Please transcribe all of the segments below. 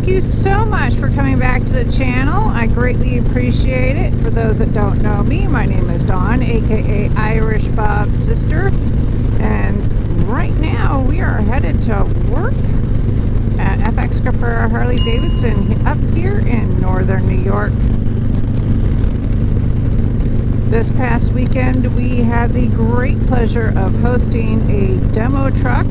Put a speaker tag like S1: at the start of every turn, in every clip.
S1: Thank you so much for coming back to the channel. I greatly appreciate it. For those that don't know me, my name is Dawn, aka Irish Bob's sister, and right now we are headed to work at Caprara Harley-Davidson up here in northern New York. This past weekend we had the great pleasure of hosting a demo truck,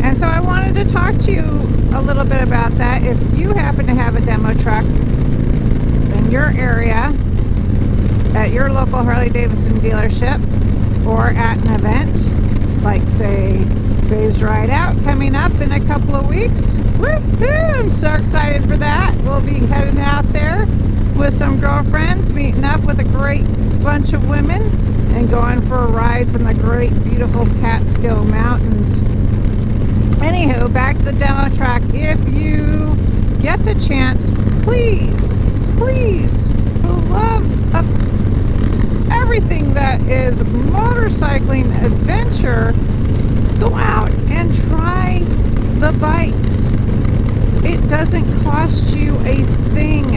S1: and so I wanted to talk to you a little bit about that. If you happen to have a demo truck in your area at your local Harley-Davidson dealership or at an event like, say, Babe's Ride Out coming up in a couple of weeks. Woohoo! I'm so excited for that. We'll be heading out there with some girlfriends, meeting up with a great bunch of women and going for rides in the great beautiful Catskill Mountains. Anywho, back to the demo truck. If you get the chance, please, for love of everything that is motorcycling adventure, go out and try the bikes. It doesn't cost you a thing.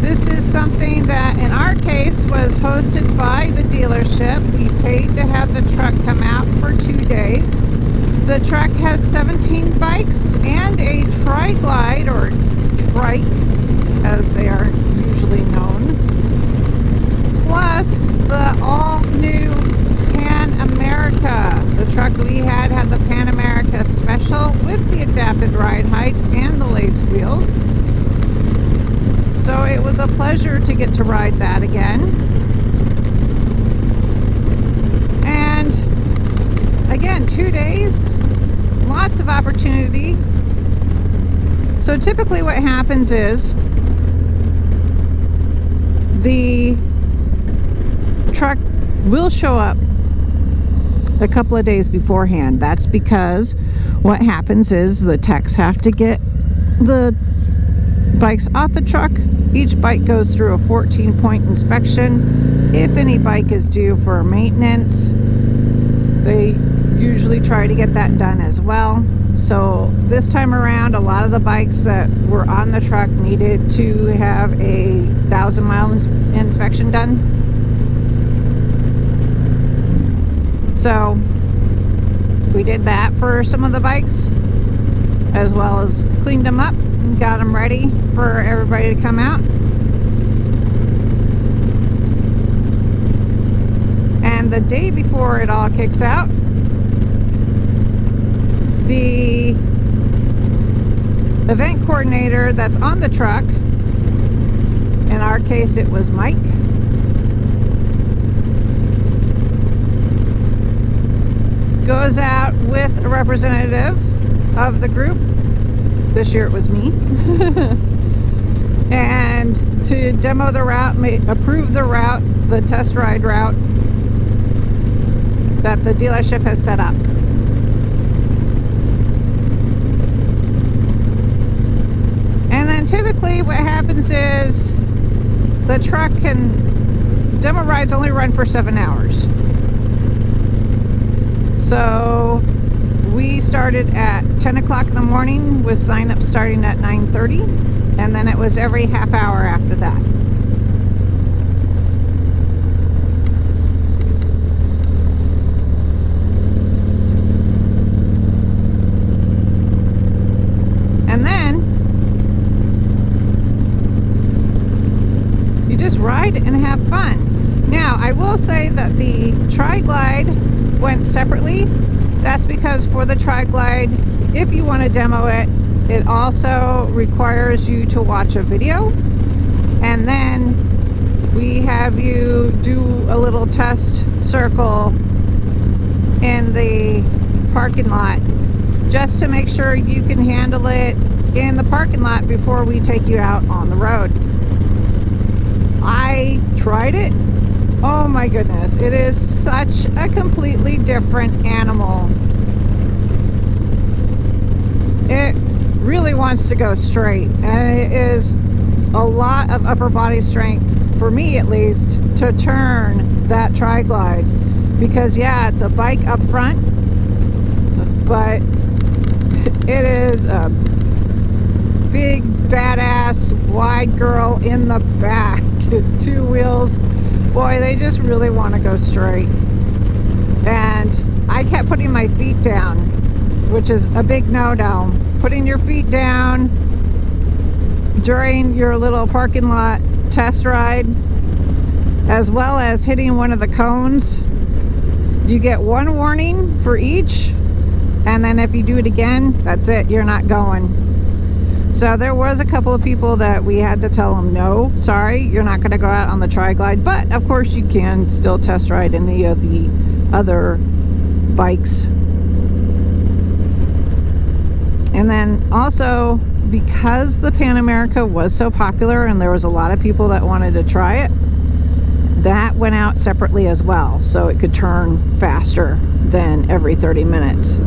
S1: This is something that in our case was hosted by the dealership. We paid to have the truck come out for 2 days. The truck has 17 bikes and a Tri-Glide, or Trike as they are usually known, plus the all-new Pan America. The truck we had the Pan America Special with the adapted ride height and the lace wheels. So it was a pleasure to get to ride that again. And again, 2 days, lots of opportunity. So typically what happens is the truck will show up a couple of days beforehand. That's because what happens is the techs have to get the bikes off the truck. Each bike goes through a 14-point inspection. If any bike is due for maintenance, they usually try to get that done as well. So this time around, a lot of the bikes that were on the truck needed to have a 1,000-mile inspection done. So we did that for some of the bikes, as well as cleaned them up and got them ready for everybody to come out. And the day before it all kicks out, the event coordinator that's on the truck, in our case it was Mike, goes out with a representative of the group. This year it was me. And to demo the route, approve the route, the test ride route that the dealership has set up. And then typically what happens is the truck demo rides only run for 7 hours. So we started at 10 o'clock in the morning with sign-up starting at 9:30, and then it was every half hour after that. And then you just ride and have fun. Now, I will say that the Tri-Glide went separately. That's because for the Tri-Glide, if you want to demo it, it also requires you to watch a video, and then we have you do a little test circle in the parking lot just to make sure you can handle it in the parking lot before we take you out on the road. I tried it. Oh my goodness, it is such a completely different animal. It really wants to go straight, and it is a lot of upper body strength, for me at least, to turn that Tri-Glide. Because yeah, it's a bike up front, but it is a big, badass, wide girl in the back. 2 wheels. Boy, they just really want to go straight. And I kept putting my feet down, which is a big no-no. Putting your feet down during your little parking lot test ride, as well as hitting one of the cones. You get 1 warning for each, and then if you do it again, that's it, you're not going. So there was a couple of people that we had to tell them, no, sorry, you're not going to go out on the Tri-Glide, but of course you can still test ride any of the other bikes. And then also, because the Pan America was so popular and there was a lot of people that wanted to try it, that went out separately as well, so it could turn faster than every 30 minutes.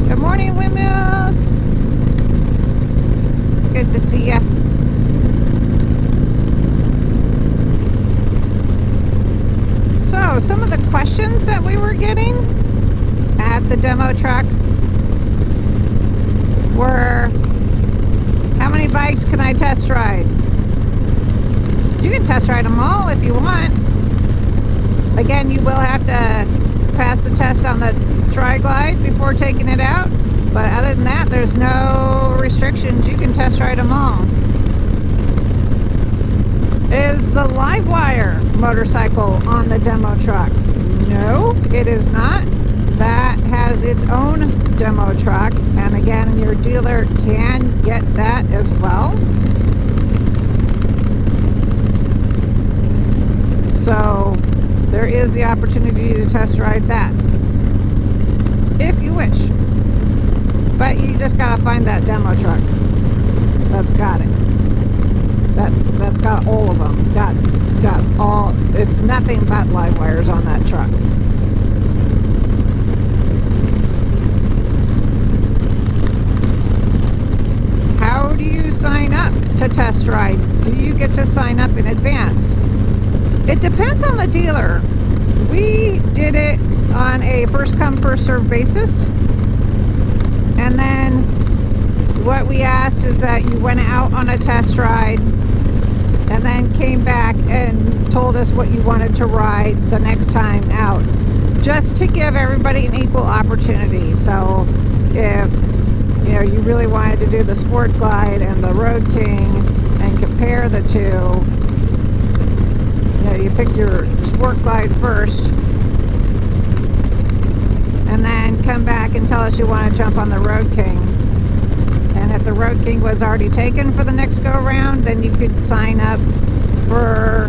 S1: Good morning, windmills. Good to see ya. So, some of the questions that we were getting at the demo truck were, how many bikes can I test ride? You can test ride them all if you want. Again, you will have to pass the test on the Tri-Glide before taking it out. But other than that, there's no restrictions. You can test ride them all. Is the Livewire motorcycle on the demo truck? No, it is not. That has its own demo truck, and again, your dealer can get that as well. So there is the opportunity to test ride that if you wish, but you just gotta find that demo truck that's got it. That's got all of them. Got all. It's nothing but live wires on that truck. How do you sign up to test ride? Do you get to sign up in advance? It depends on the dealer. We did it on a first come first served basis, and then what we asked is that you went out on a test ride and then came back and told us what you wanted to ride the next time out, just to give everybody an equal opportunity. So if you really wanted to do the Sport Glide and the Road King and compare the two, you pick your Sport Glide first and then come back and tell us you want to jump on the Road King. And if the Road King was already taken for the next go round, then you could sign up for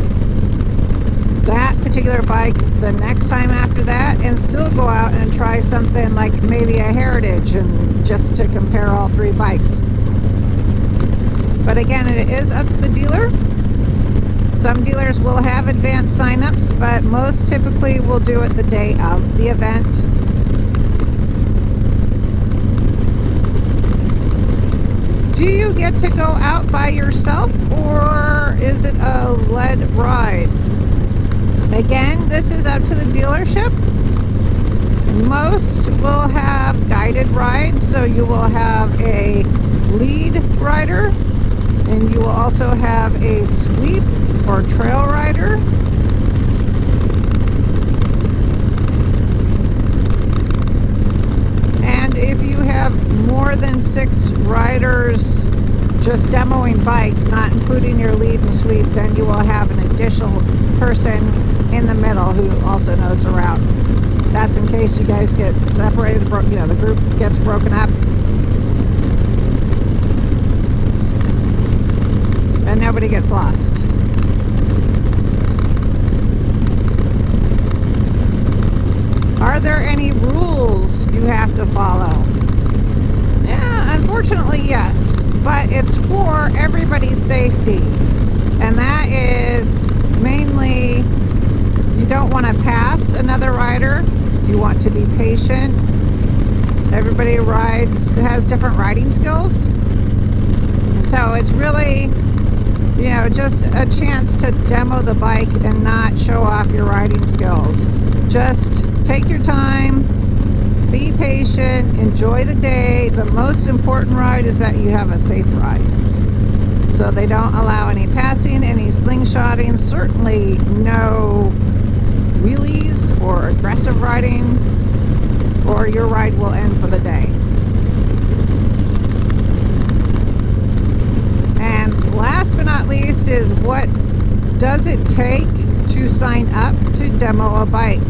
S1: that particular bike the next time after that and still go out and try something like maybe a Heritage, and just to compare all 3 bikes. But again, it is up to the dealer. Some dealers will have advanced sign-ups, but most typically will do it the day of the event. Do you get to go out by yourself, or is it a led ride? Again, this is up to the dealership. Most will have guided rides, so you will have a lead rider, and you will also have a sweep or trail rider. And if you have more than 6 riders just demoing bikes, not including your lead and sweep, then you will have an additional person in the middle who also knows the route. That's in case you guys get separated, the group gets broken up and nobody gets lost. Are there any rules you have to follow? Yeah, unfortunately, yes. But it's for everybody's safety. And that is mainly, you don't want to pass another rider. You want to be patient. Everybody has different riding skills. So it's really, just a chance to demo the bike and not show off your riding skills. Just take your time, be patient, enjoy the day. The most important ride is that you have a safe ride. So they don't allow any passing, any slingshotting, certainly no wheelies or aggressive riding, or your ride will end for the day. And last but not least is, what does it take to sign up to demo a bike?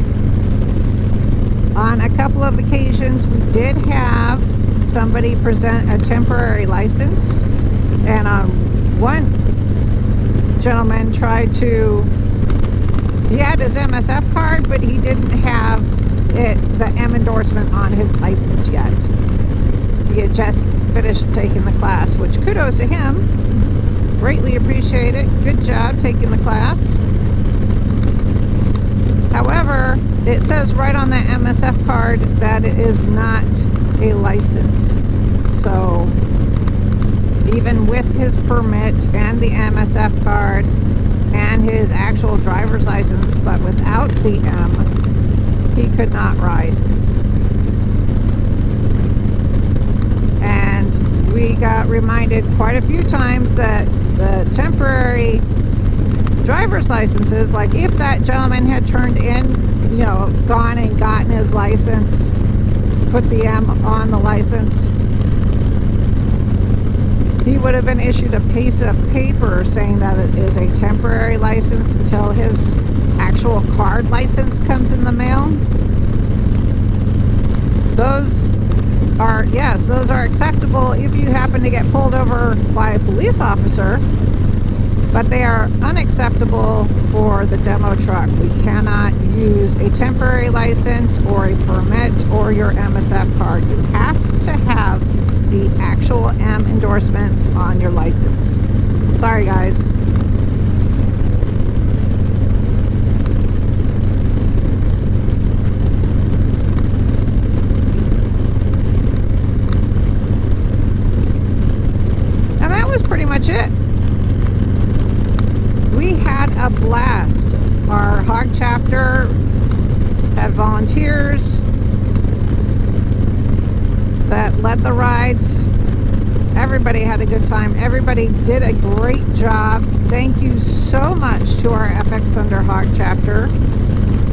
S1: On a couple of occasions, we did have somebody present a temporary license, and one gentleman tried to, he had his MSF card, but he didn't have the M endorsement on his license yet. He had just finished taking the class, which kudos to him. Greatly appreciate it. Good job taking the class. However, it says right on that MSF card that it is not a license. So even with his permit and the MSF card and his actual driver's license, but without the M, he could not ride. And we got reminded quite a few times that the temporary driver's licenses, like if that gentleman had turned in, you know, gone and gotten his license, put the M on the license, he would have been issued a piece of paper saying that it is a temporary license until his actual card license comes in the mail. Those are, yes, those are acceptable if you happen to get pulled over by a police officer, but they are unacceptable for the demo truck. We cannot use a temporary license or a permit or your MSF card. You have to have the actual M endorsement on your license. Sorry, guys. And that was pretty much it. We had a blast. Our H.O.G chapter had volunteers that led the rides. Everybody had a good time. Everybody did a great job. Thank you so much to our FX Thunder H.O.G chapter.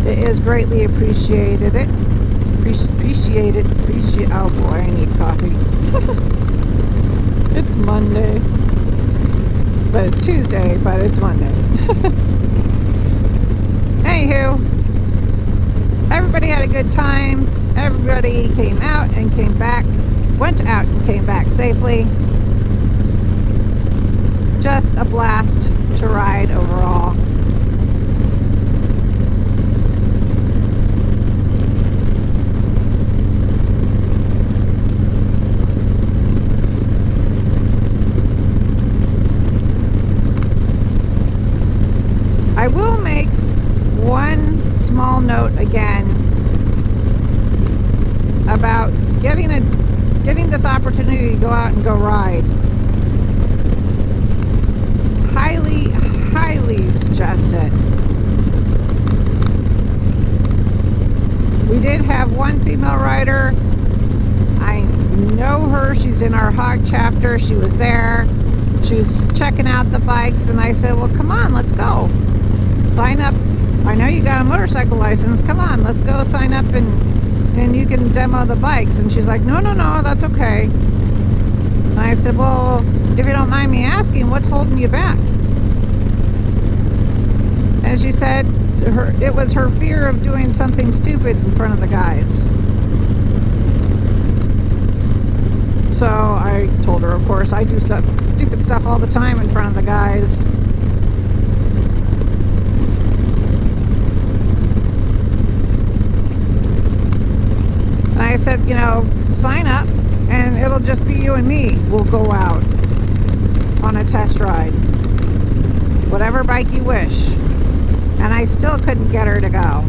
S1: It is greatly appreciated. Oh boy, I need coffee. It's Monday. But it's Tuesday, but it's Monday. Anywho, everybody had a good time. Everybody came out and came back, went out and came back safely. Just a blast to ride overall. I will make one small note again about getting this opportunity to go out and go ride. Highly suggest it. We did have one female rider. I know her. She's in our H.O.G chapter. She was there. She was checking out the bikes, and I said, well, come on, let's go. Sign up. I know you got a motorcycle license. Come on, let's go sign up and you can demo the bikes. And she's like, no, that's okay. And I said, well, if you don't mind me asking, what's holding you back? And she said it was her fear of doing something stupid in front of the guys. So I told her, of course, I do stupid stuff all the time in front of the guys. And I said, you know, sign up and it'll just be you and me. We'll go out on a test ride. Whatever bike you wish. And I still couldn't get her to go.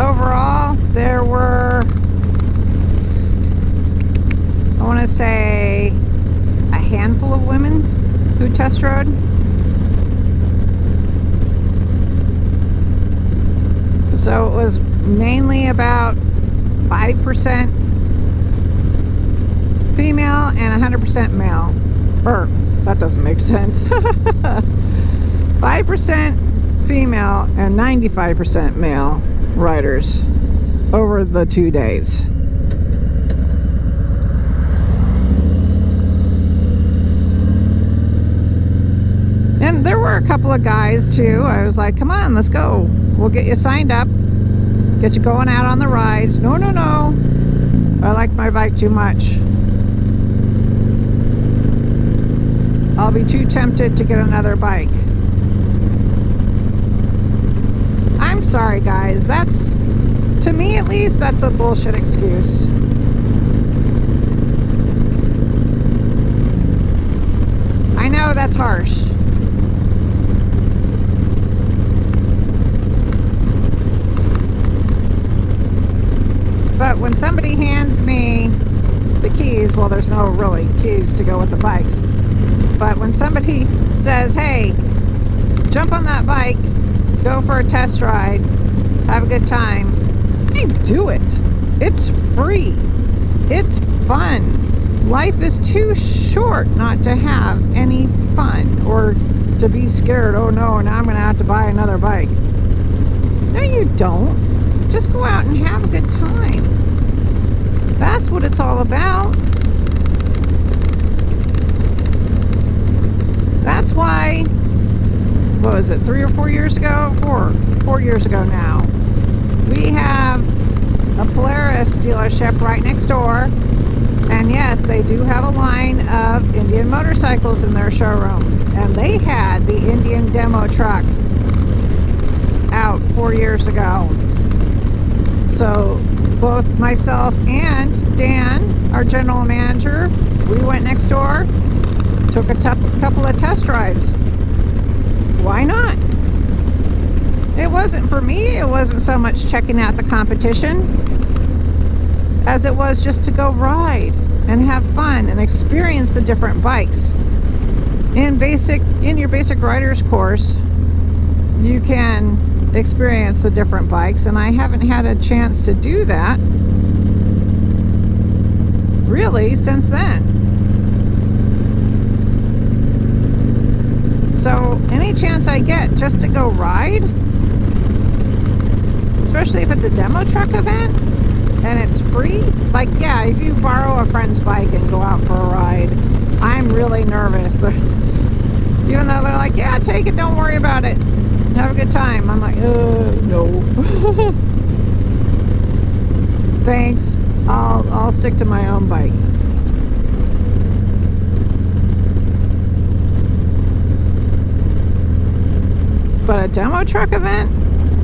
S1: Overall, there were, I want to say, a handful of women who test rode. So it was mainly about 5% female and 100% male. That doesn't make sense. 5% female and 95% male riders over the 2 days. And there were a couple of guys too. I was like, come on, let's go. We'll get you signed up, get you going out on the rides. No. I like my bike too much. I'll be too tempted to get another bike. I'm sorry, guys. That's, to me at least, that's a bullshit excuse. I know that's harsh. But when somebody hands me the keys, well, there's no really keys to go with the bikes. But when somebody says, hey, jump on that bike, go for a test ride, have a good time, I do it. It's free. It's fun. Life is too short not to have any fun or to be scared, oh no, now I'm going to have to buy another bike. No, you don't. Just go out and have a good time. That's what it's all about. That's why, what was it, 3 or 4 years ago? 4 years ago now. We have a Polaris dealership right next door. And yes, they do have a line of Indian motorcycles in their showroom. And they had the Indian demo truck out 4 years ago. So both myself and Dan, our general manager, we went next door, took a couple of test rides. Why not? It wasn't for me. It wasn't so much checking out the competition as it was just to go ride and have fun and experience the different bikes. In your basic rider's course, you can experience the different bikes, and I haven't had a chance to do that really since then. So any chance I get just to go ride, especially if it's a demo truck event and it's free, like, yeah, if you borrow a friend's bike and go out for a ride, I'm really nervous. Even though they're like, yeah, take it, don't worry about it, have a good time. I'm like, no. Thanks. I'll stick to my own bike. But a demo truck event,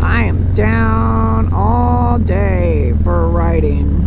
S1: I am down all day for riding.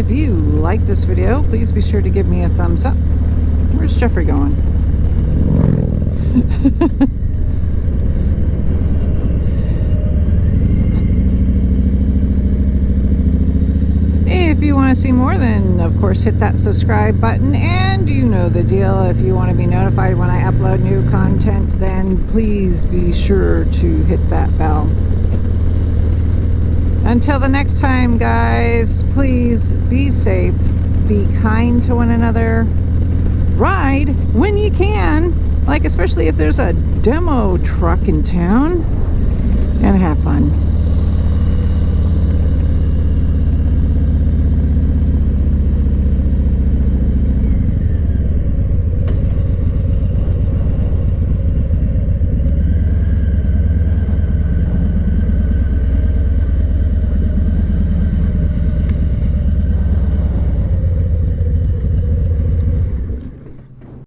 S1: if you like this video, please be sure to give me a thumbs up. Where's Jeffrey going? If you want to see more, then of course hit that subscribe button, and you know the deal. If you want to be notified when I upload new content, then please be sure to hit that bell. Until the next time, guys, please be safe, be kind to one another, ride when you can, like especially if there's a demo truck in town, and have fun.